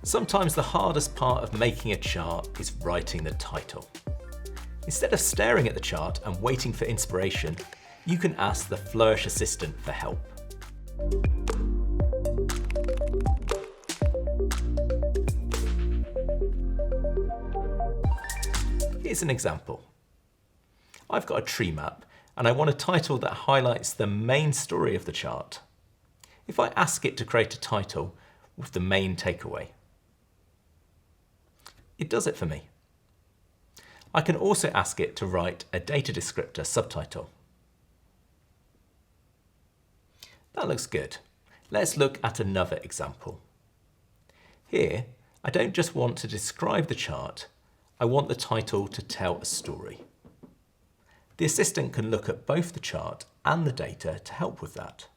Sometimes the hardest part of making a chart is writing the title. Instead of staring at the chart and waiting for inspiration, you can ask the Flourish Assistant for help. Here's an example. I've got a tree map and I want a title that highlights the main story of the chart. If I ask it to create a title with the main takeaway, it does it for me. I can also ask it to write a data descriptor subtitle. That looks good. Let's look at another example. Here, I don't just want to describe the chart, I want the title to tell a story. The assistant can look at both the chart and the data to help with that.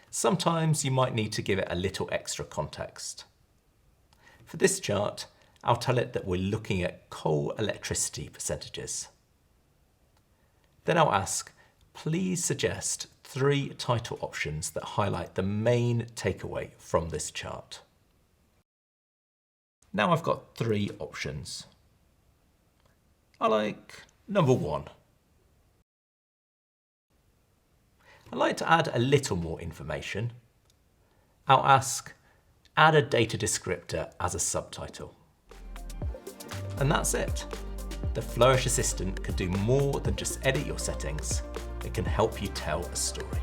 Sometimes you might need to give it a little extra context. For this chart, I'll tell it that we're looking at coal electricity percentages. Then I'll ask, please suggest 3 title options that highlight the main takeaway from this chart. Now I've got 3 options. I like number 1. I'd like to add a little more information. I'll ask, add a data descriptor as a subtitle. And that's it. The Flourish Assistant can do more than just edit your settings. It can help you tell a story.